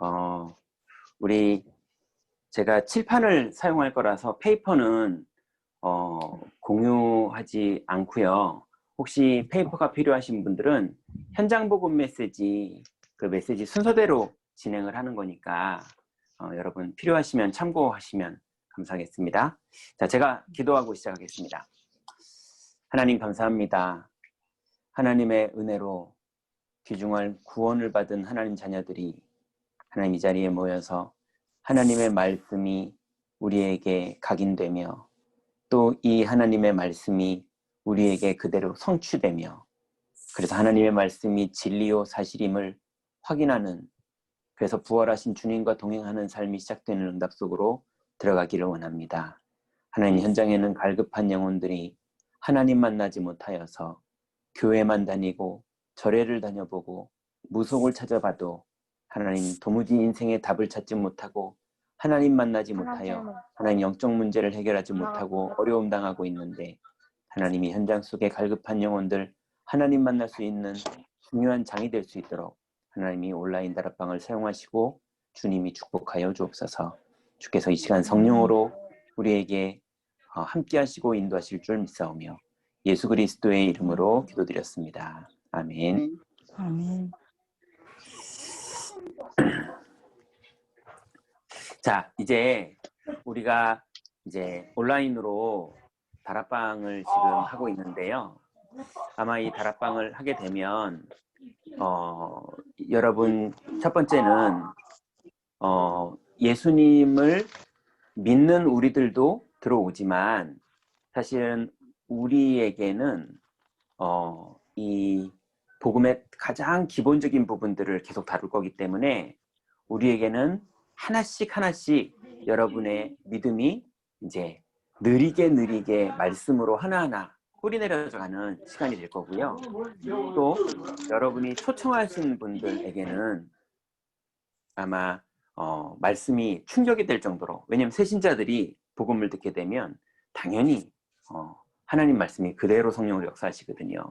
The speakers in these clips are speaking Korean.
어, 우리 제가 칠판을 사용할 거라서 페이퍼는 공유하지 않고요. 혹시 페이퍼가 필요하신 분들은 현장 복음 메시지 그 메시지 순서대로 진행을 하는 거니까 여러분 필요하시면 참고하시면 감사하겠습니다. 자, 제가 기도하고 시작하겠습니다. 하나님 감사합니다. 하나님의 은혜로 귀중한 구원을 받은 하나님 자녀들이 하나님 이 자리에 모여서 하나님의 말씀이 우리에게 각인되며 또 이 하나님의 말씀이 우리에게 그대로 성취되며 그래서 하나님의 말씀이 진리요 사실임을 확인하는 그래서 부활하신 주님과 동행하는 삶이 시작되는 응답 속으로 들어가기를 원합니다. 하나님 현장에는 갈급한 영혼들이 하나님 만나지 못하여서 교회만 다니고 절에를 다녀보고 무속을 찾아봐도 하나님 도무지 인생의 답을 찾지 못하고 하나님 만나지 못하여 하나님 영적 문제를 해결하지 못하고 어려움 당하고 있는데 하나님이 현장 속에 갈급한 영혼들 하나님 만날 수 있는 중요한 장이 될 수 있도록 하나님이 온라인 다락방을 사용하시고 주님이 축복하여 주옵소서. 주께서 이 시간 성령으로 우리에게 함께 하시고 인도하실 줄 믿사오며 예수 그리스도의 이름으로 기도드렸습니다. 아멘. 아멘. 자, 이제 우리가 온라인으로 다락방을 지금 하고 있는데요. 아마 이 다락방을 하게 되면 여러분 첫 번째는 예수님을 믿는 우리들도 들어오지만 사실은 우리에게는 이 복음의 가장 기본적인 부분들을 계속 다룰 거기 때문에 우리에게는 하나씩 여러분의 믿음이 이제 느리게 말씀으로 하나하나 뿌리내려가는 시간이 될 거고요. 또 여러분이 초청하신 분들에게는 아마 말씀이 충격이 될 정도로, 왜냐하면 새신자들이 복음을 듣게 되면 당연히 하나님 말씀이 그대로 성령으로 역사하시거든요.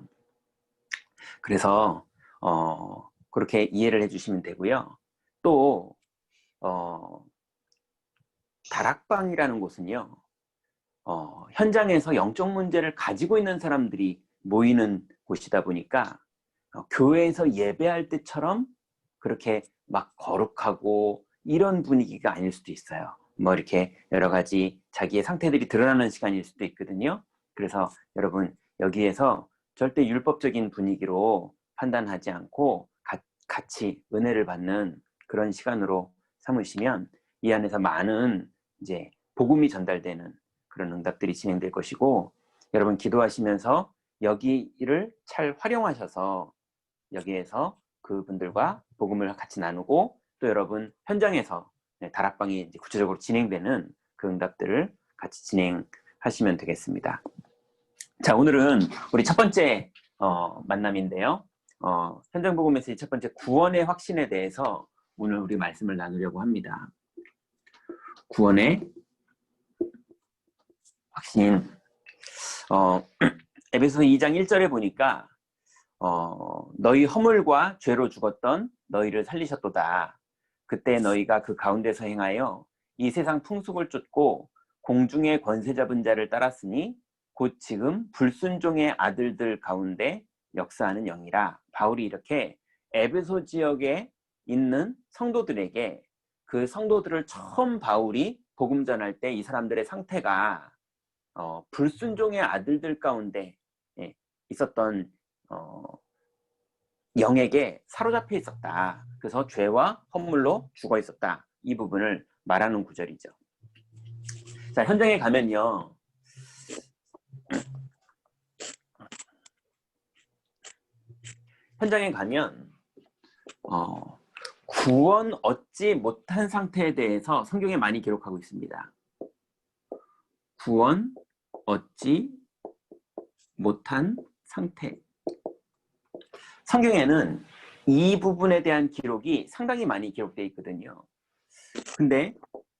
그래서 그렇게 이해를 해주시면 되고요. 또 다락방이라는 곳은요, 현장에서 영적 문제를 가지고 있는 사람들이 모이는 곳이다 보니까 교회에서 예배할 때처럼 그렇게 막 거룩하고 이런 분위기가 아닐 수도 있어요. 뭐 이렇게 여러 가지 자기의 상태들이 드러나는 시간일 수도 있거든요. 그래서 여러분 여기에서 절대 율법적인 분위기로 판단하지 않고 같이 은혜를 받는 그런 시간으로 삼으시면 이 안에서 많은 이제 복음이 전달되는 그런 응답들이 진행될 것이고, 여러분 기도하시면서 여기를 잘 활용하셔서 여기에서 그분들과 복음을 같이 나누고 또 여러분 현장에서 다락방이 이제 구체적으로 진행되는 그 응답들을 같이 진행하시면 되겠습니다. 자, 오늘은 우리 첫 번째 만남인데요. 현장 복음 메시지 첫 번째 구원의 확신에 대해서 오늘 우리 말씀을 나누려고 합니다. 구원의 확신. 에베소서 2장 1절에 보니까 너희 허물과 죄로 죽었던 너희를 살리셨도다. 그때 너희가 그 가운데서 행하여 이 세상 풍속을 쫓고 공중의 권세 잡은 자를 따랐으니 곧 지금 불순종의 아들들 가운데 역사하는 영이라. 바울이 이렇게 에베소 지역에 있는 성도들에게 그 성도들을 처음 바울이 복음 전할 때 이 사람들의 상태가 불순종의 아들들 가운데 있었던 영에게 사로잡혀 있었다. 그래서 죄와 허물로 죽어 있었다. 이 부분을 말하는 구절이죠. 자, 현장에 가면요. 현장에 가면 구원 얻지 못한 상태에 대해서 성경에 많이 기록하고 있습니다. 구원 얻지 못한 상태. 성경에는 이 부분에 대한 기록이 상당히 많이 기록되어 있거든요. 근데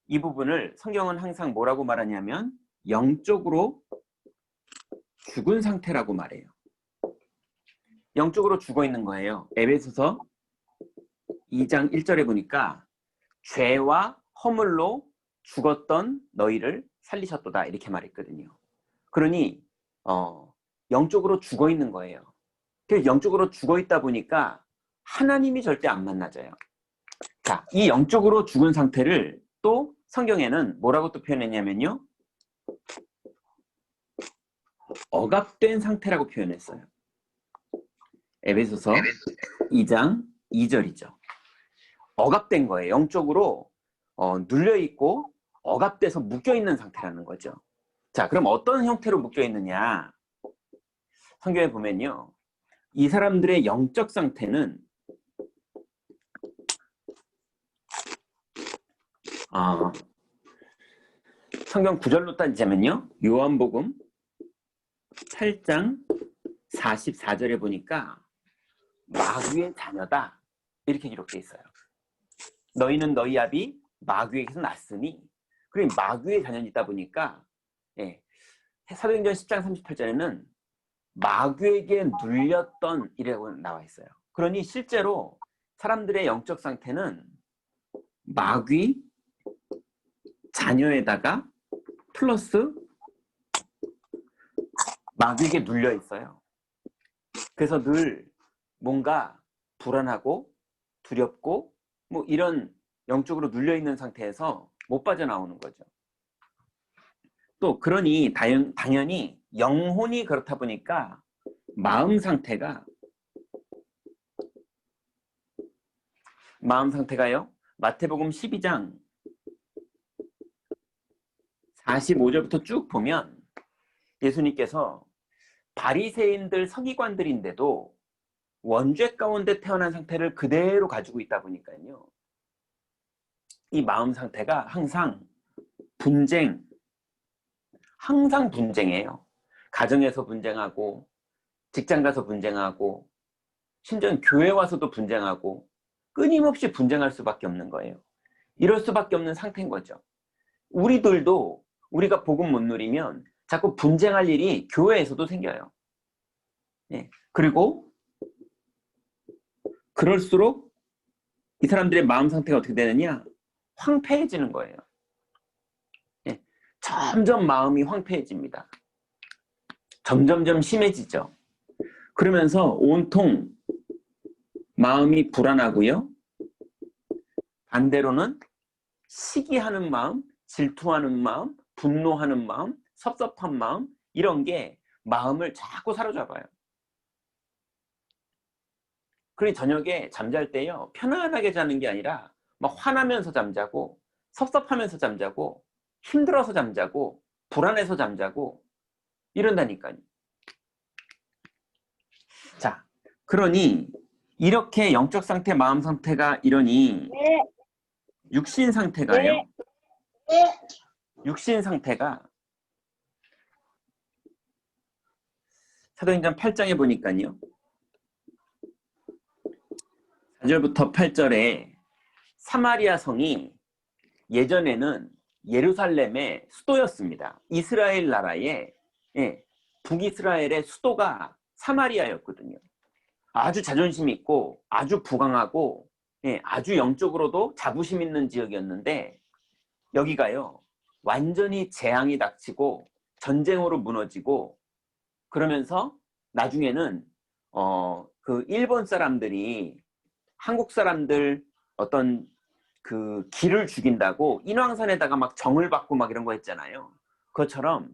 이 부분을 성경은 항상 뭐라고 말하냐면 영적으로 죽은 상태라고 말해요. 영적으로 죽어 있는 거예요. 에베소서 2장 1절에 보니까 죄와 허물로 죽었던 너희를 살리셨도다 이렇게 말했거든요. 그러니 영적으로 죽어 있는 거예요. 영적으로 죽어 있다 보니까 하나님이 절대 안 만나져요. 자, 이 영적으로 죽은 상태를 또 성경에는 뭐라고 또 표현했냐면요, 억압된 상태라고 표현했어요. 에베소서 2장 2절이죠. 억압된 거예요. 영적으로 눌려있고 억압돼서 묶여있는 상태라는 거죠. 자, 그럼 어떤 형태로 묶여있느냐, 성경에 보면요, 이 사람들의 영적 상태는 성경 구절로 따지자면요, 요한복음 8장 44절에 보니까 마귀의 자녀다 이렇게 기록되어 있어요. 너희는 너희 아비 마귀에게서 났으니, 그럼 마귀의 자녀이다 보니까, 예, 사도행전 10장 38절에는 마귀에게 눌렸던 이라고 나와 있어요. 그러니 실제로 사람들의 영적 상태는 마귀 자녀에다가 플러스 마귀에게 눌려 있어요. 그래서 늘 뭔가 불안하고 두렵고 뭐 이런 영적으로 눌려 있는 상태에서 못 빠져나오는 거죠. 또 그러니 당연히 영혼이 그렇다 보니까 마음 상태가요, 마태복음 12장 45절부터 쭉 보면 예수님께서 바리새인들 서기관들인데도 원죄 가운데 태어난 상태를 그대로 가지고 있다 보니까요, 이 마음 상태가 항상 분쟁이에요. 가정에서 분쟁하고, 직장 가서 분쟁하고, 심지어 교회 와서도 분쟁하고, 끊임없이 분쟁할 수밖에 없는 거예요. 이럴 수밖에 없는 상태인 거죠. 우리들도 우리가 복음 못 누리면 자꾸 분쟁할 일이 교회에서도 생겨요. 예. 그리고 그럴수록 이 사람들의 마음 상태가 어떻게 되느냐? 황폐해지는 거예요. 예. 점점 마음이 황폐해집니다. 점점점 심해지죠. 그러면서 온통 마음이 불안하고요, 반대로는 시기하는 마음, 질투하는 마음, 분노하는 마음, 섭섭한 마음, 이런 게 마음을 자꾸 사로잡아요. 그러니 저녁에 잠잘 때요, 편안하게 자는 게 아니라 막 화나면서 잠자고, 섭섭하면서 잠자고, 힘들어서 잠자고, 불안해서 잠자고 이런다니까요. 자, 그러니 이렇게 영적 상태, 마음 상태가 이러니 육신 상태가요, 육신 상태가 사도행전 8장에 보니까요, 4절부터 8절에 사마리아 성이 예전에는 예루살렘의 수도였습니다. 이스라엘 나라의, 북이스라엘의 수도가 사마리아였거든요. 아주 자존심 있고 아주 부강하고, 아주 영적으로도 자부심 있는 지역이었는데, 여기가요 완전히 재앙이 닥치고 전쟁으로 무너지고, 그러면서 나중에는 그 일본 사람들이 한국 사람들 어떤 그 기를 죽인다고 인왕산에다가 막 정을 받고 막 이런 거 했잖아요. 그것처럼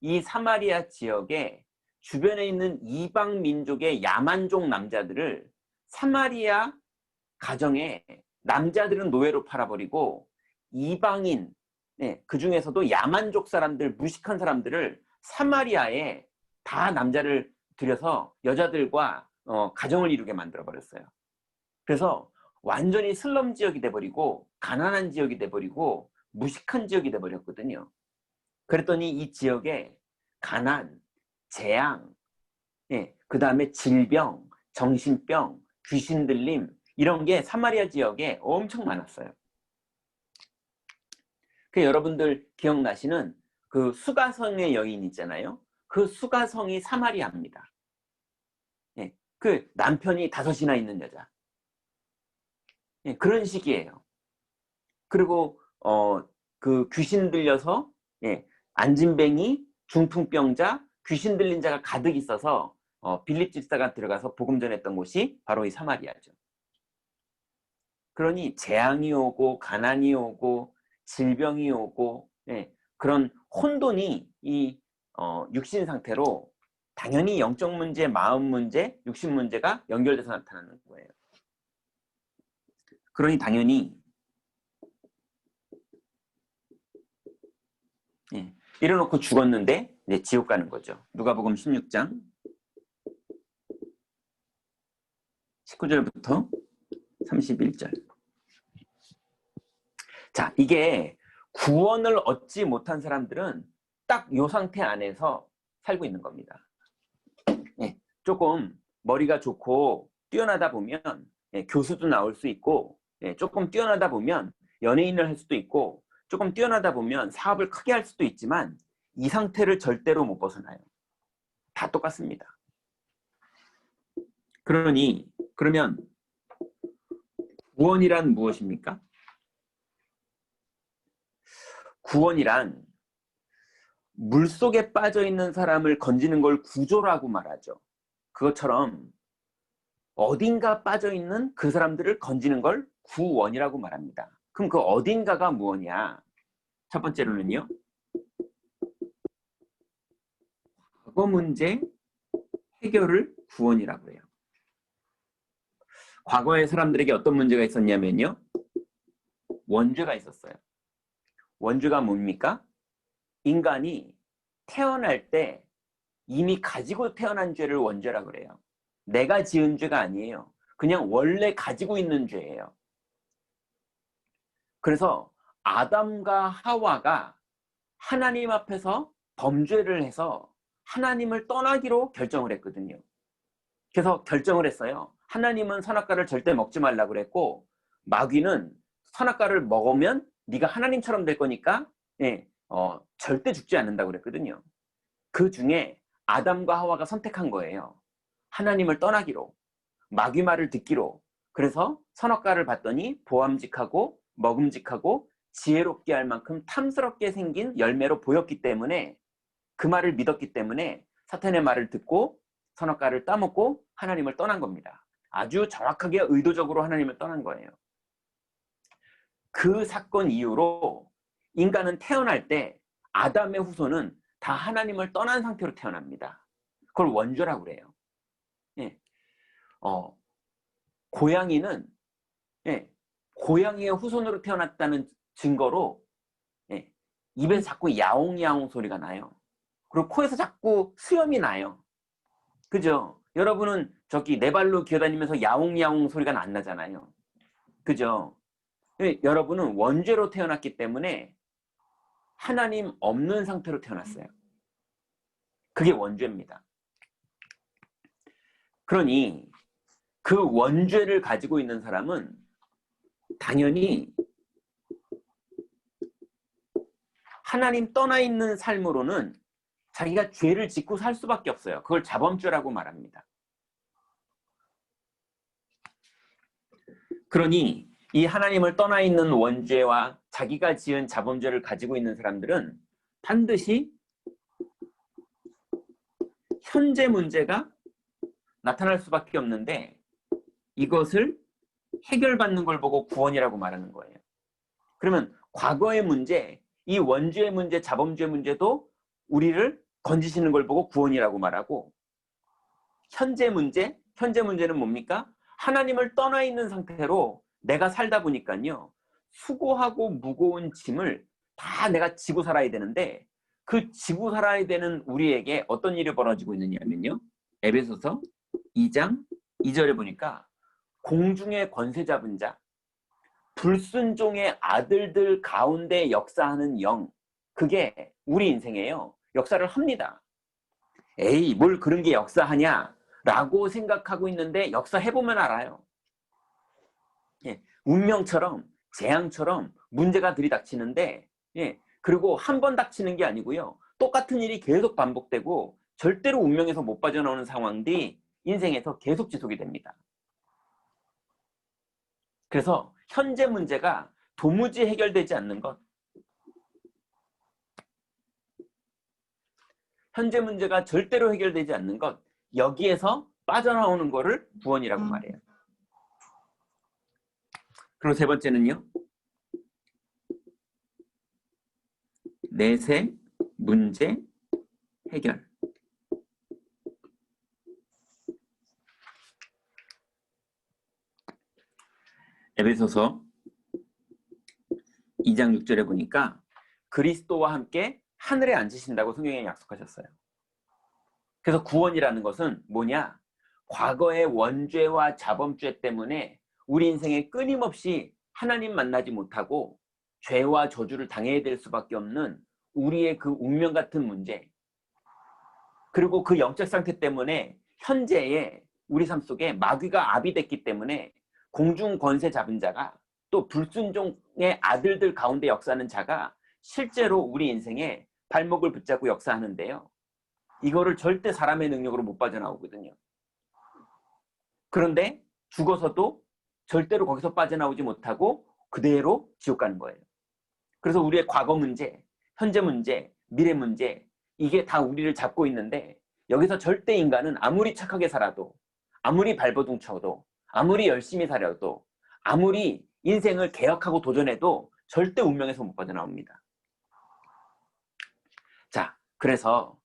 이 사마리아 지역에 주변에 있는 이방 민족의 야만족 남자들을 사마리아 가정에, 남자들은 노예로 팔아버리고 이방인, 그 중에서도 야만족 사람들, 무식한 사람들을 사마리아에 다 남자를 들여서 여자들과 가정을 이루게 만들어버렸어요. 그래서 완전히 슬럼 지역이 돼버리고 가난한 지역이 돼버리고 무식한 지역이 돼버렸거든요. 그랬더니 이 지역에 가난, 재앙, 그 다음에 질병, 정신병, 귀신 들림, 이런 게 사마리아 지역에 엄청 많았어요. 그 여러분들 기억나시는 그 수가성의 여인 있잖아요. 그 수가성이 사마리아입니다. 그 남편이 5이나 있는 여자. 그런 식이에요. 그리고 그 귀신 들려서 안진뱅이, 중풍병자, 귀신 들린 자가 가득 있어서 빌립 집사가 들어가서 복음 전했던 곳이 바로 이 사마리아죠. 그러니 재앙이 오고 가난이 오고 질병이 오고 그런 혼돈이 이 육신 상태로 당연히 영적 문제, 마음 문제, 육신 문제가 연결돼서 나타나는 거예요. 그러니 당연히 이래놓고 죽었는데 지옥 가는 거죠. 누가복음 16장 19절부터 31절. 자, 이게 구원을 얻지 못한 사람들은 딱 이 상태 안에서 살고 있는 겁니다. 조금 머리가 좋고 뛰어나다 보면 교수도 나올 수 있고, 조금 뛰어나다 보면 연예인을 할 수도 있고, 조금 뛰어나다 보면 사업을 크게 할 수도 있지만 이 상태를 절대로 못 벗어나요. 다 똑같습니다. 그러면 구원이란 무엇입니까? 구원이란 물속에 빠져있는 사람을 건지는 걸 구조라고 말하죠. 그것처럼 어딘가 빠져있는 그 사람들을 건지는 걸 구원이라고 말합니다. 그럼 그 어딘가가 무엇이냐? 첫 번째로는요, 과거 문제 해결을 구원이라고 해요. 과거에 사람들에게 어떤 문제가 있었냐면요, 원죄가 있었어요. 원죄가 뭡니까? 인간이 태어날 때 이미 가지고 태어난 죄를 원죄라고 그래요. 내가 지은 죄가 아니에요. 그냥 원래 가지고 있는 죄예요. 그래서 아담과 하와가 하나님 앞에서 범죄를 해서 하나님을 떠나기로 결정을 했거든요. 그래서 결정을 했어요. 하나님은 선악과를 절대 먹지 말라고 그랬고, 마귀는 선악과를 먹으면 네가 하나님처럼 될 거니까 절대 죽지 않는다고 그랬거든요. 그 중에 아담과 하와가 선택한 거예요. 하나님을 떠나기로, 마귀 말을 듣기로. 그래서 선악과를 봤더니 보암직하고 먹음직하고 지혜롭게 할 만큼 탐스럽게 생긴 열매로 보였기 때문에, 그 말을 믿었기 때문에 사탄의 말을 듣고 선악과를 따먹고 하나님을 떠난 겁니다. 아주 정확하게 의도적으로 하나님을 떠난 거예요. 그 사건 이후로 인간은 태어날 때 아담의 후손은 다 하나님을 떠난 상태로 태어납니다. 그걸 원죄라고 그래요. 고양이는 고양이의 후손으로 태어났다는 증거로 입에서 자꾸 야옹야옹 소리가 나요. 그리고 코에서 자꾸 수염이 나요. 그죠? 여러분은 저기 네 발로 기어다니면서 야옹야옹 소리가 안 나잖아요. 그죠? 여러분은 원죄로 태어났기 때문에 하나님 없는 상태로 태어났어요. 그게 원죄입니다. 그러니 그 원죄를 가지고 있는 사람은 당연히 하나님 떠나 있는 삶으로는 자기가 죄를 짓고 살 수밖에 없어요. 그걸 자범죄라고 말합니다. 그러니 이 하나님을 떠나 있는 원죄와 자기가 지은 자범죄를 가지고 있는 사람들은 반드시 현재 문제가 나타날 수밖에 없는데, 이것을 해결받는 걸 보고 구원이라고 말하는 거예요. 그러면 과거의 문제, 이 원죄의 문제, 자범죄의 문제도 우리를 건지시는 걸 보고 구원이라고 말하고, 현재 문제는 뭡니까? 하나님을 떠나 있는 상태로 내가 살다 보니까요, 수고하고 무거운 짐을 다 내가 지고 살아야 되는데, 그 지고 살아야 되는 우리에게 어떤 일이 벌어지고 있느냐면요, 에베소서 2장 2절에 보니까 공중의 권세 잡은 자, 불순종의 아들들 가운데 역사하는 영, 그게 우리 인생에요, 역사를 합니다. 에이, 뭘 그런 게 역사하냐 라고 생각하고 있는데 역사해보면 알아요. 운명처럼 재앙처럼 문제가 들이닥치는데, 그리고 한 번 닥치는 게 아니고요, 똑같은 일이 계속 반복되고 절대로 운명에서 못 빠져나오는 상황들이 인생에서 계속 지속이 됩니다. 그래서 현재 문제가 도무지 해결되지 않는 것, 현재 문제가 절대로 해결되지 않는 것, 여기에서 빠져나오는 거를 구원이라고 말해요. 그리고 세 번째는요, 내세 문제 해결. 에베소서 2장 6절에 보니까 그리스도와 함께 하늘에 앉으신다고 성경에 약속하셨어요. 그래서 구원이라는 것은 뭐냐? 과거의 원죄와 자범죄 때문에 우리 인생에 끊임없이 하나님 만나지 못하고 죄와 저주를 당해야 될 수밖에 없는 우리의 그 운명 같은 문제, 그리고 그 영적 상태 때문에 현재의 우리 삶 속에 마귀가 아비됐기 때문에 공중 권세 잡은 자가, 또 불순종의 아들들 가운데 역사하는 자가 실제로 우리 인생에 발목을 붙잡고 역사하는데요, 이거를 절대 사람의 능력으로 못 빠져나오거든요. 그런데 죽어서도 절대로 거기서 빠져나오지 못하고 그대로 지옥 가는 거예요. 그래서 우리의 과거 문제, 현재 문제, 미래 문제, 이게 다 우리를 잡고 있는데, 여기서 절대 인간은 아무리 착하게 살아도, 아무리 발버둥 쳐도, 아무리 열심히 살아도, 아무리 인생을 개혁하고 도전해도 절대 운명에서 못 빠져나옵니다. 자, 그래서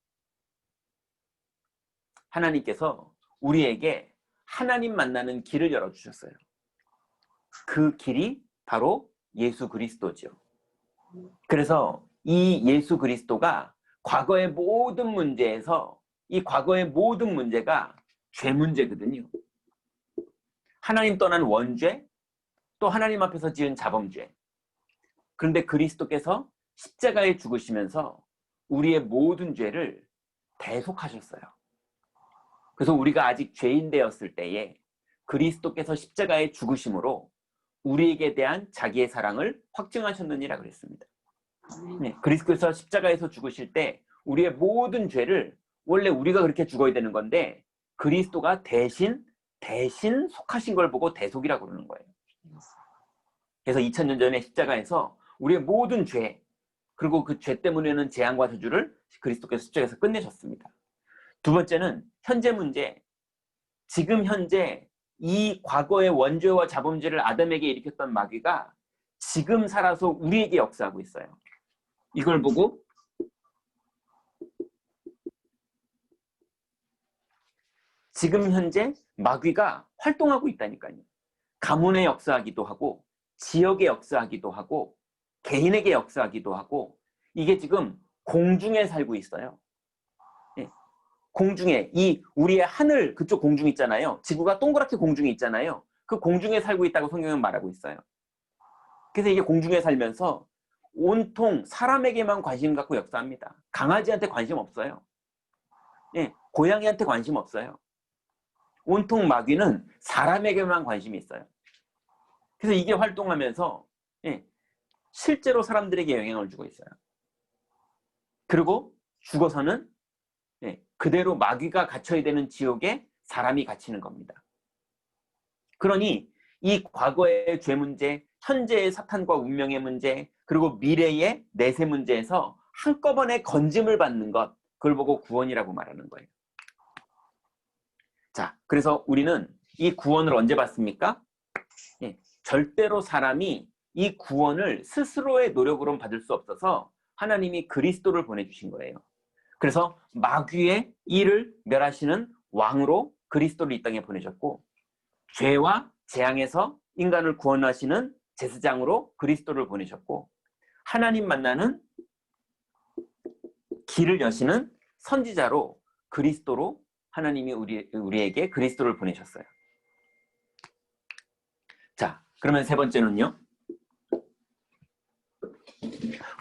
하나님께서 우리에게 하나님 만나는 길을 열어주셨어요. 그 길이 바로 예수 그리스도죠. 그래서 이 예수 그리스도가 과거의 모든 문제에서, 이 과거의 모든 문제가 죄 문제거든요. 하나님 떠난 원죄, 또 하나님 앞에서 지은 자범죄. 그런데 그리스도께서 십자가에 죽으시면서 우리의 모든 죄를 대속하셨어요. 그래서 우리가 아직 죄인 되었을 때에 그리스도께서 십자가에 죽으심으로 우리에게 대한 자기의 사랑을 확증하셨느니라 그랬습니다. 네, 그리스도께서 십자가에서 죽으실 때 우리의 모든 죄를, 원래 우리가 그렇게 죽어야 되는 건데 그리스도가 대신 속하신 걸 보고 대속이라고 그러는 거예요. 그래서 2000년 전에 십자가에서 우리의 모든 죄, 그리고 그 죄 때문에는 재앙과 저주를 그리스도께서 십자가에서 끝내셨습니다. 두 번째는 현재 문제. 지금 현재 이 과거의 원죄와 자범죄를 아담에게 일으켰던 마귀가 지금 살아서 우리에게 역사하고 있어요. 이걸 보고 지금 현재 마귀가 활동하고 있다니까요. 가문에 역사하기도 하고, 지역에 역사하기도 하고, 개인에게 역사하기도 하고, 이게 지금 공중에 살고 있어요. 예. 공중에, 이 우리의 하늘 그쪽 공중 있잖아요. 지구가 동그랗게 공중에 있잖아요. 그 공중에 살고 있다고 성경은 말하고 있어요. 그래서 이게 공중에 살면서 온통 사람에게만 관심 갖고 역사합니다. 강아지한테 관심 없어요. 예, 고양이한테 관심 없어요. 온통 마귀는 사람에게만 관심이 있어요. 그래서 이게 활동하면서 실제로 사람들에게 영향을 주고 있어요. 그리고 죽어서는 그대로 마귀가 갇혀야 되는 지옥에 사람이 갇히는 겁니다. 그러니 이 과거의 죄 문제, 현재의 사탄과 운명의 문제, 그리고 미래의 내세 문제에서 한꺼번에 건짐을 받는 것, 그걸 보고 구원이라고 말하는 거예요. 자, 그래서 우리는 이 구원을 언제 받습니까? 절대로 사람이 이 구원을 스스로의 노력으로는 받을 수 없어서 하나님이 그리스도를 보내주신 거예요. 그래서 마귀의 일을 멸하시는 왕으로 그리스도를 이 땅에 보내셨고, 죄와 재앙에서 인간을 구원하시는 제사장으로 그리스도를 보내셨고, 하나님 만나는 길을 여시는 선지자로 그리스도로 하나님이 우리에게 그리스도를 보내셨어요. 자, 그러면 세 번째는요,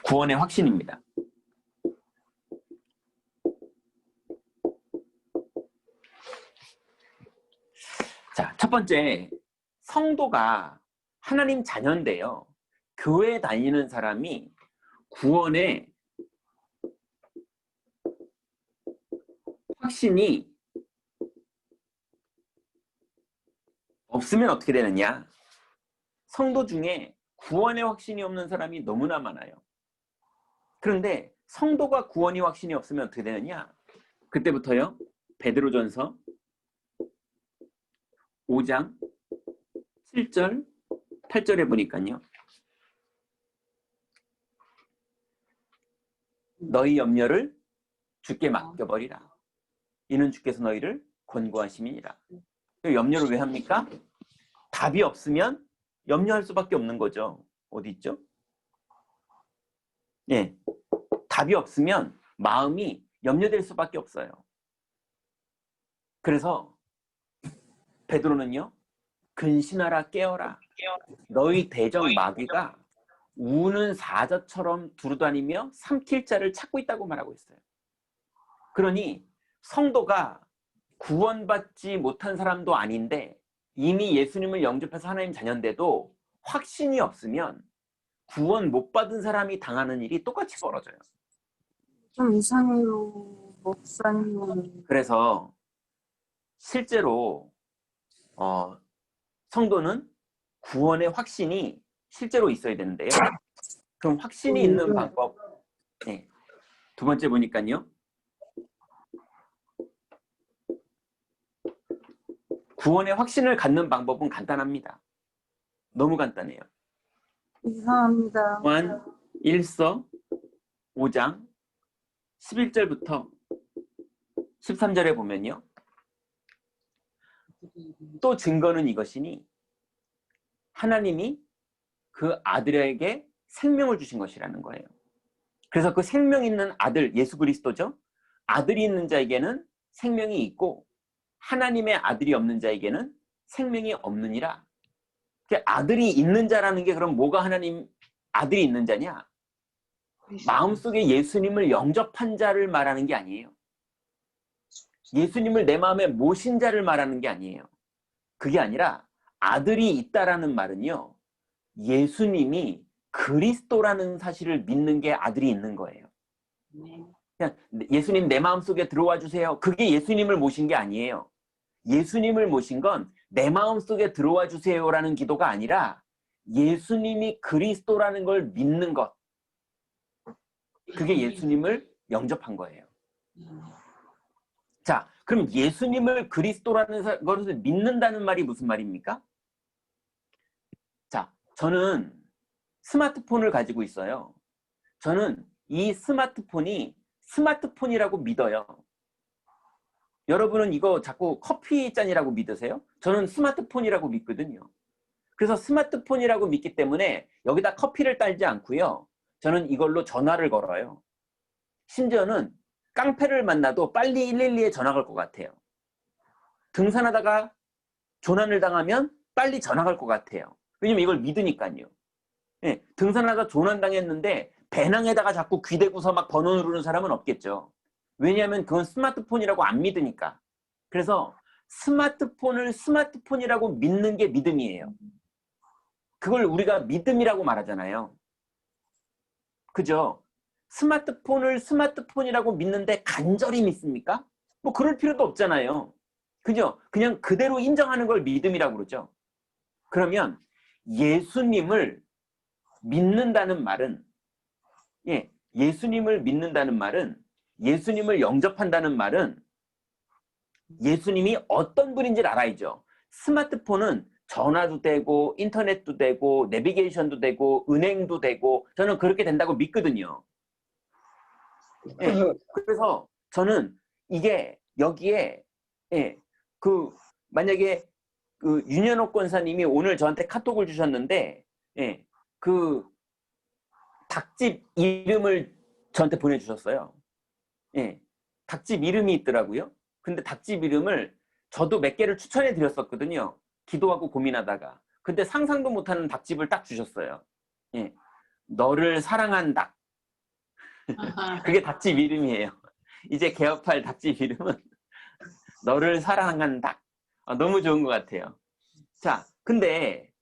구원의 확신입니다. 자, 첫 번째, 성도가 하나님 자녀인데요, 교회 다니는 사람이 구원의 확신이 없으면 어떻게 되느냐? 성도 중에 구원의 확신이 없는 사람이 너무나 많아요. 그런데 성도가 구원의 확신이 없으면 어떻게 되느냐? 그때부터요. 베드로전서 5장 7절 8절에 보니까요. 너희 염려를 주께 맡겨버리라. 이는 주께서 너희를 권고하심이니라. 염려를 왜 합니까? 답이 없으면 염려할 수밖에 없는 거죠. 어디 있죠? 예, 답이 없으면 마음이 염려될 수밖에 없어요. 그래서 베드로는요, 근신하라 깨어라. 너희 대적 마귀가 우는 사자처럼 두루다니며 삼킬 자를 찾고 있다고 말하고 있어요. 그러니 성도가 구원받지 못한 사람도 아닌데 이미 예수님을 영접해서 하나님 자녀인데도 확신이 없으면 구원 못 받은 사람이 당하는 일이 똑같이 벌어져요. 좀 이상해요, 목사님. 그래서 실제로 성도는 구원의 확신이 실제로 있어야 되는데요. 그럼 확신이 있는 방법, 네. 두 번째 보니까요. 구원의 확신을 갖는 방법은 간단합니다. 너무 간단해요. 이상합니다. 요한 1서 5장 11절부터 13절에 보면요. 또 증거는 이것이니 하나님이 그 아들에게 생명을 주신 것이라는 거예요. 그래서 그 생명 있는 아들, 예수 그리스도죠. 아들이 있는 자에게는 생명이 있고 하나님의 아들이 없는 자에게는 생명이 없느니라. 아들이 있는 자라는 게 그럼 뭐가 하나님 아들이 있는 자냐? 마음속에 예수님을 영접한 자를 말하는 게 아니에요. 예수님을 내 마음에 모신 자를 말하는 게 아니에요. 그게 아니라 아들이 있다라는 말은요. 예수님이 그리스도라는 사실을 믿는 게 아들이 있는 거예요. 그냥 예수님 내 마음속에 들어와 주세요. 그게 예수님을 모신 게 아니에요. 예수님을 모신 건 내 마음속에 들어와 주세요라는 기도가 아니라 예수님이 그리스도라는 걸 믿는 것. 그게 예수님을 영접한 거예요. 자, 그럼 예수님을 그리스도라는 것을 믿는다는 말이 무슨 말입니까? 자, 저는 스마트폰을 가지고 있어요. 저는 이 스마트폰이 스마트폰이라고 믿어요. 여러분은 이거 자꾸 커피 잔이라고 믿으세요? 저는 스마트폰이라고 믿거든요. 그래서 스마트폰이라고 믿기 때문에 여기다 커피를 딸지 않고요. 저는 이걸로 전화를 걸어요. 심지어는 깡패를 만나도 빨리 112에 전화 걸 것 같아요. 등산하다가 조난을 당하면 빨리 전화 걸 것 같아요. 왜냐면 이걸 믿으니까요. 네, 등산하다가 조난당했는데 배낭에다가 자꾸 귀대고서 막 번호 누르는 사람은 없겠죠. 왜냐하면 그건 스마트폰이라고 안 믿으니까. 그래서 스마트폰을 스마트폰이라고 믿는 게 믿음이에요. 그걸 우리가 믿음이라고 말하잖아요. 그죠? 스마트폰을 스마트폰이라고 믿는데 간절히 믿습니까? 뭐 그럴 필요도 없잖아요. 그죠? 그냥 그대로 인정하는 걸 믿음이라고 그러죠. 그러면 예수님을 믿는다는 말은 예수님을 믿는다는 말은 예수님을 영접한다는 말은 예수님이 어떤 분인지를 알아야죠. 스마트폰은 전화도 되고 인터넷도 되고 내비게이션도 되고 은행도 되고 저는 그렇게 된다고 믿거든요. 그래서 저는 이게 여기에 만약에 그 윤현옥 권사님이 오늘 저한테 카톡을 주셨는데 그 닭집 이름을 저한테 보내주셨어요. 닭집 이름이 있더라고요. 근데 닭집 이름을 저도 몇 개를 추천해 드렸었거든요. 기도하고 고민하다가. 근데 상상도 못하는 닭집을 딱 주셨어요. 너를 사랑한 닭. 그게 닭집 이름이에요. 이제 개업할 닭집 이름은 너를 사랑한 닭. 너무 좋은 것 같아요. 자, 근데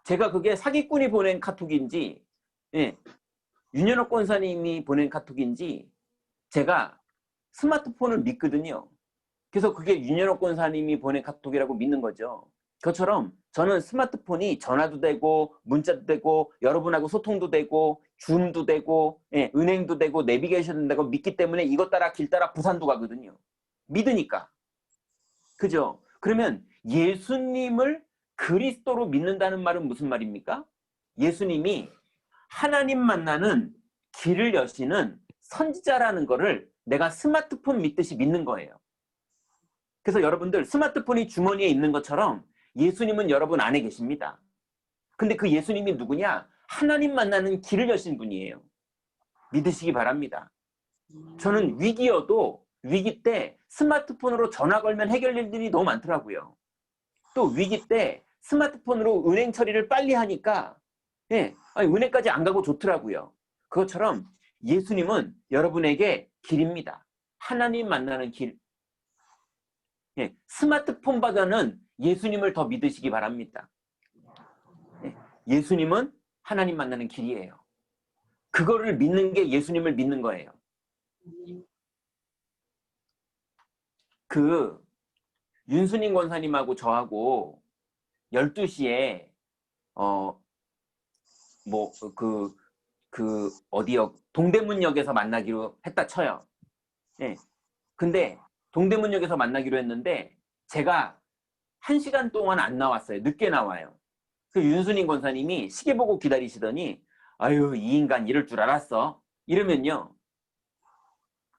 제가 그게 사기꾼이 보낸 카톡인지 윤현옥 권사님이 보낸 카톡인지 제가 스마트폰을 믿거든요. 그래서 그게 윤현옥 권사님이 보낸 카톡이라고 믿는 거죠. 그것처럼 저는 스마트폰이 전화도 되고 문자도 되고 여러분하고 소통도 되고 줌도 되고 은행도 되고 내비게이션도 되고 믿기 때문에 이것 따라 길 따라 부산도 가거든요. 믿으니까. 그죠? 그러면 예수님을 그리스도로 믿는다는 말은 무슨 말입니까? 예수님이 하나님 만나는 길을 여시는 선지자라는 거를 내가 스마트폰 믿듯이 믿는 거예요. 그래서 여러분들 스마트폰이 주머니에 있는 것처럼 예수님은 여러분 안에 계십니다. 근데 그 예수님이 누구냐? 하나님 만나는 길을 여신 분이에요. 믿으시기 바랍니다. 저는 위기여도 위기 때 스마트폰으로 전화 걸면 해결될 일이 너무 많더라고요. 또 위기 때 스마트폰으로 은행 처리를 빨리 하니까 은행까지 안 가고 좋더라고요. 그것처럼 예수님은 여러분에게 길입니다. 하나님 만나는 길. 스마트폰보다는 예수님을 더 믿으시기 바랍니다. 예수님은 하나님 만나는 길이에요. 그거를 믿는 게 예수님을 믿는 거예요. 그 윤수님 권사님하고 저하고 12시에 어디요? 동대문역에서 만나기로 했다 쳐요. 근데 동대문역에서 만나기로 했는데 제가 1시간 동안 안 나왔어요. 늦게 나와요. 그 윤수님 권사님이 시계 보고 기다리시더니 아유 이 인간 이럴 줄 알았어. 이러면요.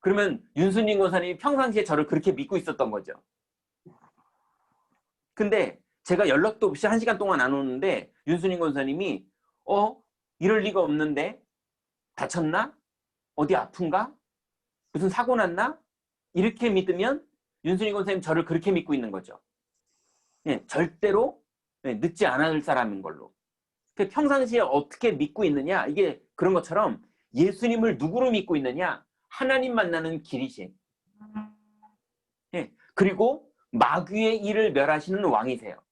그러면 윤수님 권사님이 평상시에 저를 그렇게 믿고 있었던 거죠. 근데 제가 연락도 없이 1시간 동안 안 오는데 윤수님 권사님이 이럴 리가 없는데 다쳤나? 어디 아픈가? 무슨 사고 났나? 이렇게 믿으면 윤수님 권사님 저를 그렇게 믿고 있는 거죠. 절대로 늦지 않을 사람인 걸로. 평상시에 어떻게 믿고 있느냐? 이게 그런 것처럼 예수님을 누구로 믿고 있느냐? 하나님 만나는 길이신. 그리고 마귀의 일을 멸하시는 왕이세요.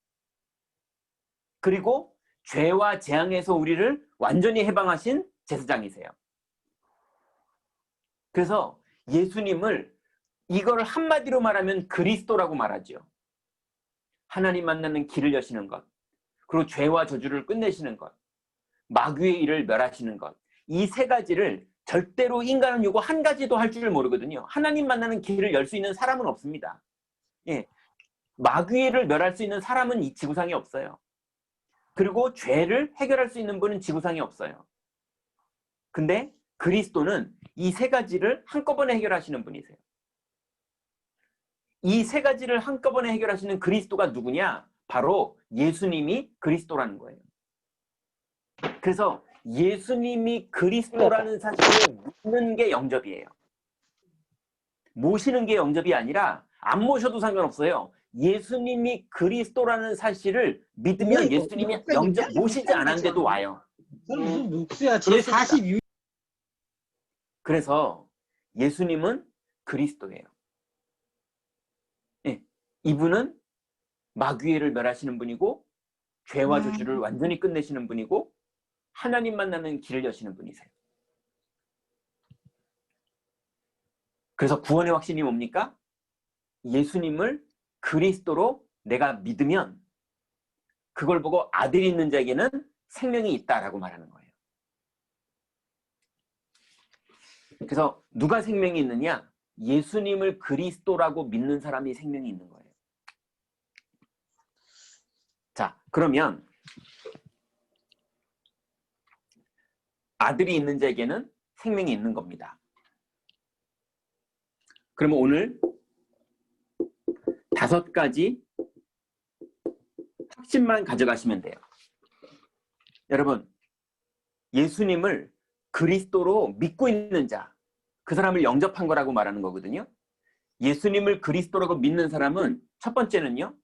그리고 죄와 재앙에서 우리를 완전히 해방하신 제사장이세요. 그래서 예수님을 이걸 한마디로 말하면 그리스도라고 말하죠. 하나님 만나는 길을 여시는 것, 그리고 죄와 저주를 끝내시는 것, 마귀의 일을 멸하시는 것, 이 세 가지를 절대로 인간은 요거 한 가지도 할 줄 모르거든요. 하나님 만나는 길을 열 수 있는 사람은 없습니다. 마귀의 일을 멸할 수 있는 사람은 이 지구상에 없어요. 그리고 죄를 해결할 수 있는 분은 지구상에 없어요. 근데 그리스도는 이 세 가지를 한꺼번에 해결하시는 분이세요. 이 세 가지를 한꺼번에 해결하시는 그리스도가 누구냐? 바로 예수님이 그리스도라는 거예요. 그래서 예수님이 그리스도라는 사실을 믿는 게 영접이에요. 모시는 게 영접이 아니라 안 모셔도 상관없어요. 예수님이 그리스도라는 사실을 믿으면 예수님이 영접 모시지 않았는데도 와요. 무슨 묵수야. 제42. 그래서 예수님은 그리스도예요. 이분은 마귀를 멸하시는 분이고 죄와 저주를 완전히 끝내시는 분이고 하나님 만나는 길을 여시는 분이세요. 그래서 구원의 확신이 뭡니까? 예수님을 그리스도로 내가 믿으면 그걸 보고 아들이 있는 자에게는 생명이 있다라고 말하는 거예요. 그래서 누가 생명이 있느냐? 예수님을 그리스도라고 믿는 사람이 생명이 있는 거예요. 자, 그러면 아들이 있는 자에게는 생명이 있는 겁니다. 그러면 오늘 5가지 확신만 가져가시면 돼요. 여러분, 예수님을 그리스도로 믿고 있는 자, 그 사람을 영접한 거라고 말하는 거거든요. 예수님을 그리스도라고 믿는 사람은 첫 번째는요,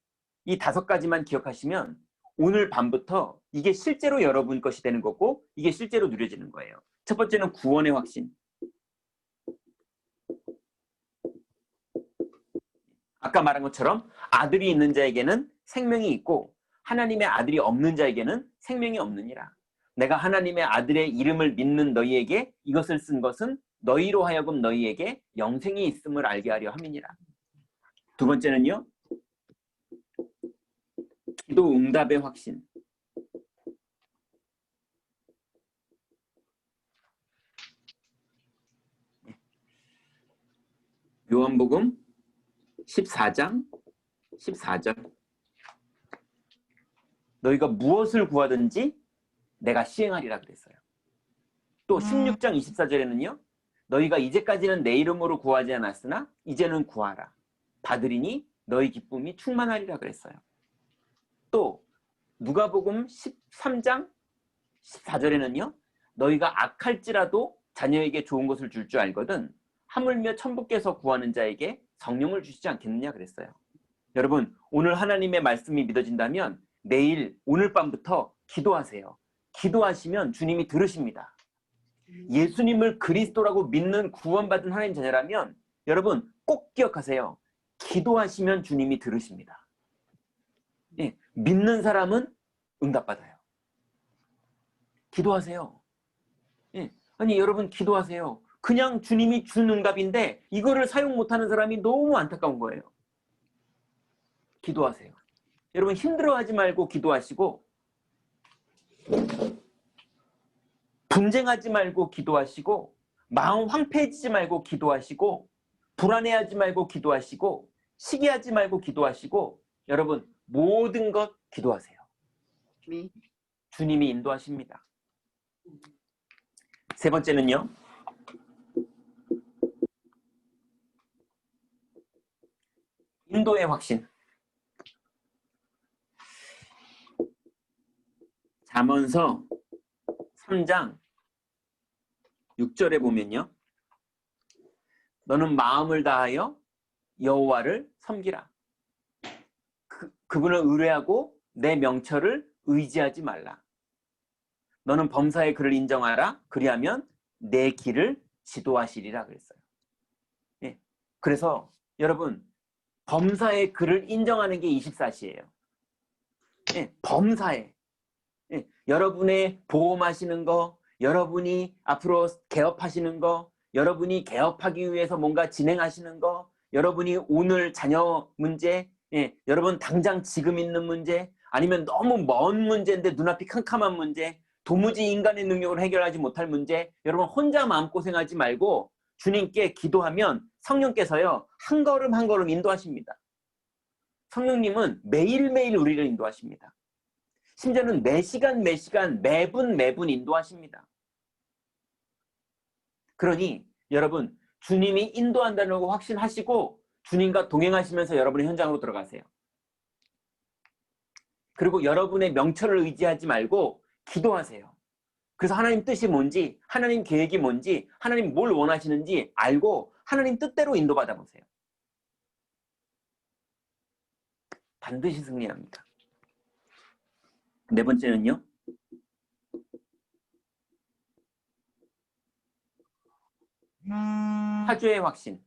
이 5가지만 기억하시면 오늘 밤부터 이게 실제로 여러분 것이 되는 거고 이게 실제로 누려지는 거예요. 첫 번째는 구원의 확신. 아까 말한 것처럼 아들이 있는 자에게는 생명이 있고 하나님의 아들이 없는 자에게는 생명이 없느니라. 내가 하나님의 아들의 이름을 믿는 너희에게 이것을 쓴 것은 너희로 하여금 너희에게 영생이 있음을 알게 하려 함이니라. 두 번째는요, 기도 응답의 확신. 요한복음 14장 14절. 너희가 무엇을 구하든지 내가 시행하리라 그랬어요. 또 16장 24절에는요. 너희가 이제까지는 내 이름으로 구하지 않았으나 이제는 구하라. 받으리니 너희 기쁨이 충만하리라 그랬어요. 또 누가복음 13장 14절에는요. 너희가 악할지라도 자녀에게 좋은 것을 줄 줄 알거든 하물며 천부께서 구하는 자에게 성령을 주시지 않겠느냐 그랬어요. 여러분, 오늘 하나님의 말씀이 믿어진다면 내일 오늘 밤부터 기도하세요. 기도하시면 주님이 들으십니다. 예수님을 그리스도라고 믿는 구원받은 하나님 자녀라면 여러분 꼭 기억하세요. 기도하시면 주님이 들으십니다. 예, 믿는 사람은 응답받아요. 기도하세요. 예, 아니 여러분 기도하세요. 그냥 주님이 준 응답인데 이거를 사용 못하는 사람이 너무 안타까운 거예요. 기도하세요. 여러분 힘들어하지 말고 기도하시고 분쟁하지 말고 기도하시고 마음 황폐해지지 말고 기도하시고 불안해하지 말고 기도하시고 시기하지 말고 기도하시고 여러분 모든 것 기도하세요. 주님이 인도하십니다. 세 번째는요. 인도의 확신. 잠언서 3장 6절에 보면요. 너는 마음을 다하여 여호와를 섬기라. 그분을 의뢰하고 내 명철을 의지하지 말라. 너는 범사의 그를 인정하라. 그리하면 내 길을 지도하시리라 그랬어요. 예. 그래서 여러분 범사의 그를 인정하는 게 24시예요. 예. 범사에 예. 여러분의 보험하시는 거, 여러분이 앞으로 개업하시는 거, 여러분이 개업하기 위해서 뭔가 진행하시는 거, 여러분이 오늘 자녀 문제, 예. 여러분 당장 지금 있는 문제, 아니면 너무 먼 문제인데 눈앞이 캄캄한 문제, 도무지 인간의 능력으로 해결하지 못할 문제, 여러분 혼자 마음고생하지 말고 주님께 기도하면 성령께서요 한 걸음 한 걸음 인도하십니다. 성령님은 매일매일 우리를 인도하십니다. 심지어는 매 시간 매분 인도하십니다. 그러니 여러분 주님이 인도한다는 거 확신하시고 주님과 동행하시면서 여러분의 현장으로 들어가세요. 그리고 여러분의 명철을 의지하지 말고 기도하세요. 그래서 하나님 뜻이 뭔지, 하나님 계획이 뭔지, 하나님 뭘 원하시는지 알고 하나님 뜻대로 인도받아 보세요. 반드시 승리합니다. 네 번째는요. 화주의 확신.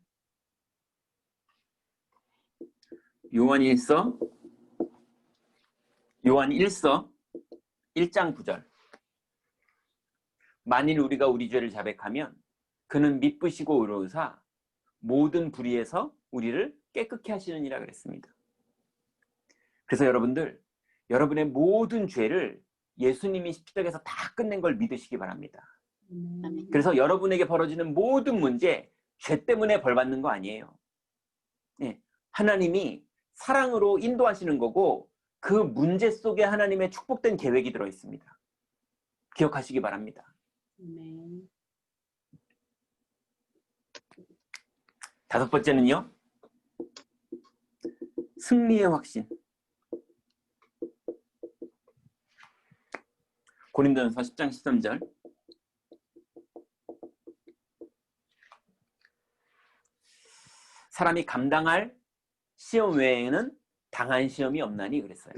요한 1서 1장 9절. 만일 우리가 우리 죄를 자백하면 그는 미쁘시고 의로우사 모든 불의에서 우리를 깨끗게 하시느니라 그랬습니다. 그래서 여러분들 여러분의 모든 죄를 예수님이 십자가에서 다 끝낸 걸 믿으시기 바랍니다. 그래서 여러분에게 벌어지는 모든 문제 죄 때문에 벌 받는 거 아니에요. 네, 하나님이 사랑으로 인도하시는 거고 그 문제 속에 하나님의 축복된 계획이 들어 있습니다. 기억하시기 바랍니다. 다섯 번째는요. 승리의 확신. 고린도전서 10장 13절. 사람이 감당할 시험 외에는 당한 시험이 없나니 그랬어요.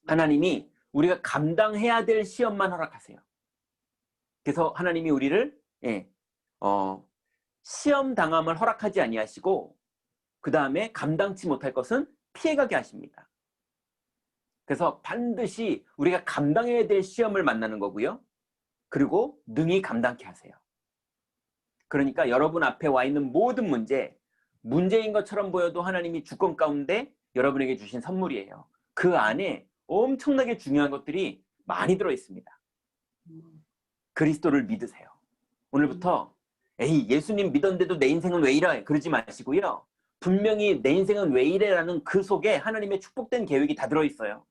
하나님이 우리가 감당해야 될 시험만 허락하세요. 그래서 하나님이 우리를 시험 당함을 허락하지 아니하시고 그 다음에 감당치 못할 것은 피해가게 하십니다. 그래서 반드시 우리가 감당해야 될 시험을 만나는 거고요. 그리고 능히 감당케 하세요. 그러니까 여러분 앞에 와 있는 모든 문제인 것처럼 보여도 하나님이 주권 가운데 여러분에게 주신 선물이에요. 그 안에 엄청나게 중요한 것들이 많이 들어 있습니다. 그리스도를 믿으세요. 오늘부터 에이 예수님 믿었는데도 내 인생은 왜 이래? 그러지 마시고요. 분명히 내 인생은 왜 이래라는 그 속에 하나님의 축복된 계획이 다 들어있어요.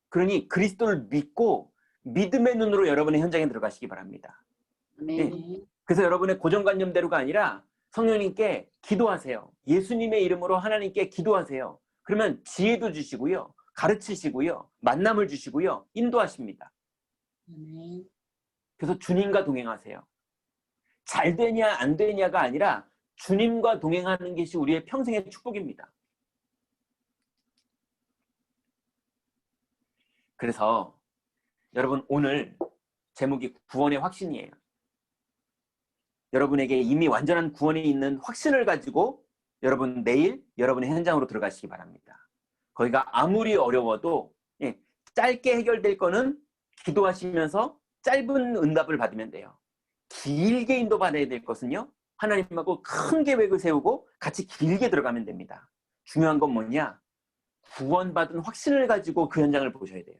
그러니 그리스도를 믿고 믿음의 눈으로 여러분의 현장에 들어가시기 바랍니다. 네. 그래서 여러분의 고정관념대로가 아니라 성령님께 기도하세요. 예수님의 이름으로 하나님께 기도하세요. 그러면 지혜도 주시고요. 가르치시고요. 만남을 주시고요. 인도하십니다. 그래서 주님과 동행하세요. 잘 되냐 안 되냐가 아니라 주님과 동행하는 것이 우리의 평생의 축복입니다. 그래서 여러분 오늘 제목이 구원의 확신이에요. 여러분에게 이미 완전한 구원이 있는 확신을 가지고 여러분 내일 여러분의 현장으로 들어가시기 바랍니다. 거기가 아무리 어려워도 짧게 해결될 거는 기도하시면서 짧은 응답을 받으면 돼요. 길게 인도받아야 될 것은요. 하나님하고 큰 계획을 세우고 같이 길게 들어가면 됩니다. 중요한 건 뭐냐? 구원받은 확신을 가지고 그 현장을 보셔야 돼요.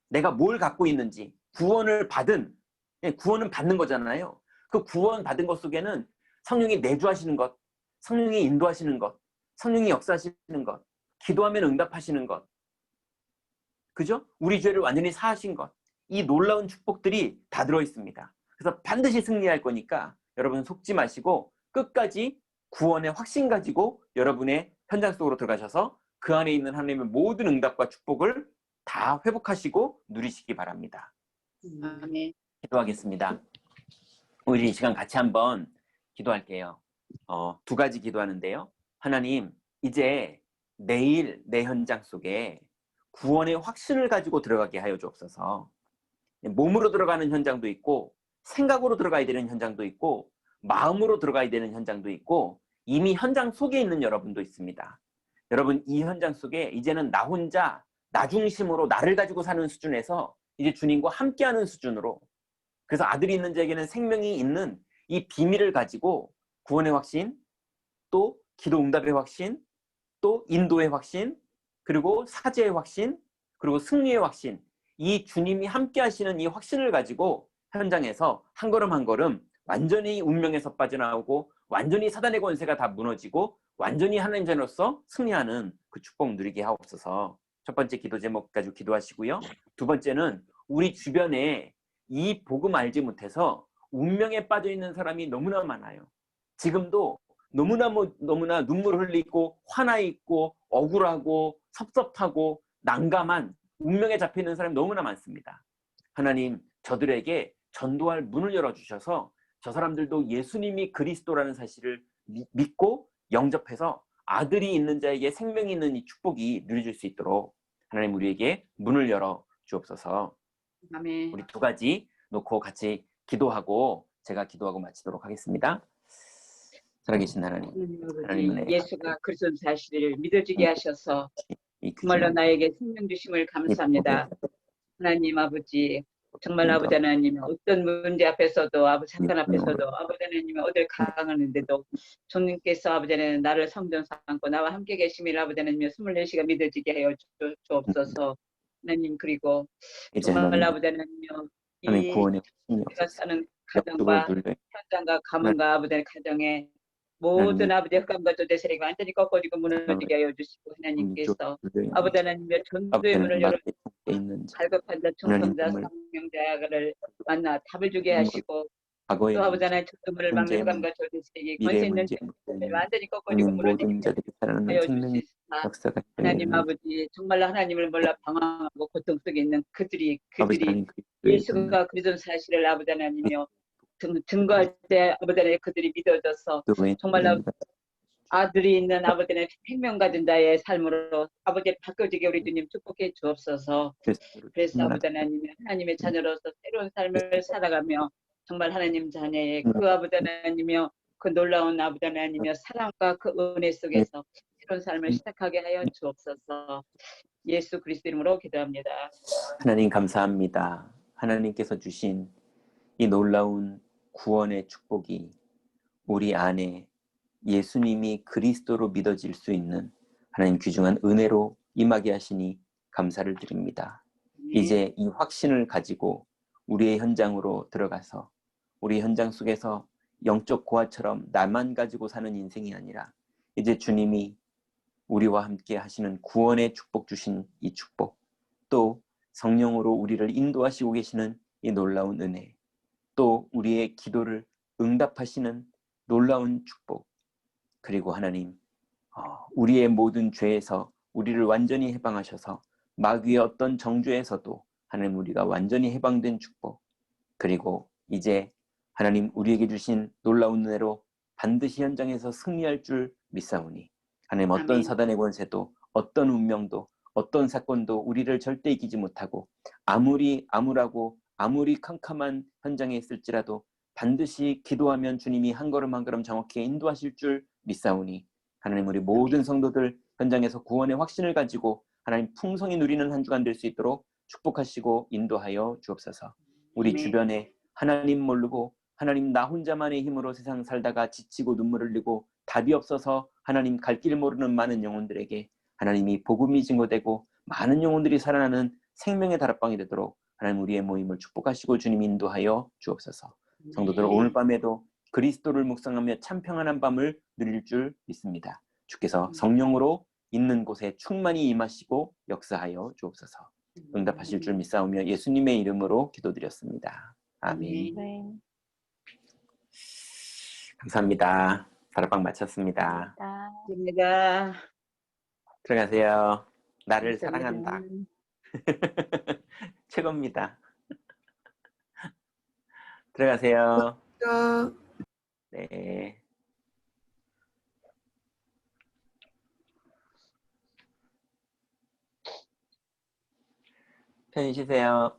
내가 뭘 갖고 있는지 구원을 받은 구원은 받는 거잖아요. 그 구원 받은 것 속에는 성령이 내주하시는 것, 성령이 인도하시는 것, 성령이 역사하시는 것, 기도하면 응답하시는 것, 그죠? 우리 죄를 완전히 사하신 것, 이 놀라운 축복들이 다 들어있습니다. 그래서 반드시 승리할 거니까 여러분 속지 마시고 끝까지 구원의 확신 가지고 여러분의 현장 속으로 들어가셔서 그 안에 있는 하나님의 모든 응답과 축복을 다 회복하시고 누리시기 바랍니다. 아멘. 기도하겠습니다. 우리 이 시간 같이 한번 기도할게요. 두 가지 기도하는데요. 하나님, 이제 내일 내 현장 속에 구원의 확신을 가지고 들어가게 하여 주옵소서. 몸으로 들어가는 현장도 있고 생각으로 들어가야 되는 현장도 있고 마음으로 들어가야 되는 현장도 있고 이미 현장 속에 있는 여러분도 있습니다. 여러분 이 현장 속에 이제는 나 혼자 나 중심으로 나를 가지고 사는 수준에서 이제 주님과 함께하는 수준으로, 그래서 아들이 있는 자에게는 생명이 있는 이 비밀을 가지고 구원의 확신, 또 기도 응답의 확신, 또 인도의 확신, 그리고 사죄의 확신, 그리고 승리의 확신, 이 주님이 함께 하시는 이 확신을 가지고 현장에서 한 걸음 한 걸음 완전히 운명에서 빠져나오고 완전히 사단의 권세가 다 무너지고 완전히 하나님 자녀로서 승리하는 그 축복 누리게 하옵소서. 첫 번째 기도 제목 가지고 기도하시고요. 두 번째는 우리 주변에 이 복음 알지 못해서 운명에 빠져 있는 사람이 너무나 많아요. 지금도 너무나 눈물 흘리고 화나 있고 억울하고 섭섭하고 난감한 운명에 잡혀 있는 사람이 너무나 많습니다. 하나님, 저들에게 전도할 문을 열어주셔서 저 사람들도 예수님이 그리스도라는 사실을 믿고 영접해서 아들이 있는 자에게 생명이 있는 이 축복이 누려질 수 있도록 하나님 우리에게 문을 열어 주옵소서. 아멘. 우리 두 가지 놓고 같이 기도하고 제가 기도하고 마치도록 하겠습니다. 살아계신 하나님, 하나님은 예수가 그리스도 사실을 믿어지게 하셔서 이 정말로 나에게 생명 주심을 감사합니다. 하나님 아버지, 정말 아버지 하나님, 어떤 문제 앞에서도 아버지 사건 앞에서도 아버지 하나님 어딜 가는데도 주님께서 아버지 하나님 나를 성전 삼고 나와 함께 계심을 아버지 하나님 24시간 믿어지게 하여 주옵소서. 하나님, 그리고 정말 아버지 하나님 이 구원의 우리가 사는 가정과 현장과 가문과 아버지 하나님 가정에 모든 아버지 흑암과 저주의 세력이 완전히 꺾어지고 무너지게 하여 주시고 하나님께서 아버지 하나님의 전도의 문을 열어 갈급한 자, 충성자, 성령자를 만나 답을 주게 하시고 또 아버지 하나님 전도문을 막는 흑암과 저주의 세력이 권세 있는 자들이 완전히 꺾어지고 무너지게 하여 주시사 하나님 아버지, 정말로 하나님을 몰라 방황하고 고통 속에 있는 그들이 예수가 그리스도 사실을 아버지 하나님이여 증거할 때 아버지 하나님 그들이 믿어져서 정말로 아들이 있는 아버지는 생명 가진 자의 삶으로 아버지 바꿔지게 우리 주님 축복해 주옵소서. 그래서 아버지 하나님의 자녀로서 새로운 삶을 살아가며 정말 하나님 자녀의 그 아버지 하나님이여 그 놀라운 아버지 하나님이여 사랑과 그 은혜 속에서 새로운 삶을 시작하게 하여 주옵소서. 예수 그리스도 이름으로 기도합니다. 하나님 감사합니다. 하나님께서 주신 이 놀라운 구원의 축복이 우리 안에 예수님이 그리스도로 믿어질 수 있는 하나님 귀중한 은혜로 임하게 하시니 감사를 드립니다. 이제 이 확신을 가지고 우리의 현장으로 들어가서 우리 현장 속에서 영적 고아처럼 나만 가지고 사는 인생이 아니라 이제 주님이 우리와 함께 하시는 구원의 축복 주신 이 축복, 또 성령으로 우리를 인도하시고 계시는 이 놀라운 은혜, 또 우리의 기도를 응답하시는 놀라운 축복, 그리고 하나님 우리의 모든 죄에서 우리를 완전히 해방하셔서 마귀의 어떤 정죄에서도 하나님 우리가 완전히 해방된 축복, 그리고 이제 하나님 우리에게 주신 놀라운 은혜로 반드시 현장에서 승리할 줄 믿사오니 하나님 어떤 아멘. 사단의 권세도 어떤 운명도 어떤 사건도 우리를 절대 이기지 못하고 아무리 암울하고 아무리 캄캄한 현장에 있을지라도 반드시 기도하면 주님이 한 걸음 한 걸음 정확히 인도하실 줄 믿사오니 하나님 우리 모든 성도들 현장에서 구원의 확신을 가지고 하나님 풍성히 누리는 한 주간 될 수 있도록 축복하시고 인도하여 주옵소서. 우리 아멘. 주변에 하나님 모르고 하나님 나 혼자만의 힘으로 세상 살다가 지치고 눈물 흘리고 답이 없어서 하나님 갈 길 모르는 많은 영혼들에게 하나님이 복음이 증거되고 많은 영혼들이 살아나는 생명의 다락방이 되도록 하나님 우리의 모임을 축복하시고 주님 인도하여 주옵소서. 성도들 오늘 밤에도 그리스도를 묵상하며 참 평안한 밤을 누릴 줄 믿습니다. 주께서 성령으로 있는 곳에 충만히 임하시고 역사하여 주옵소서. 응답하실 줄 믿사오며 예수님의 이름으로 기도드렸습니다. 아멘. 네. 감사합니다. 다락방 마쳤습니다. 입니다. 들어가세요. 나를 감사합니다. 사랑한다. 최고입니다. 들어가세요. 네. 편히 쉬세요.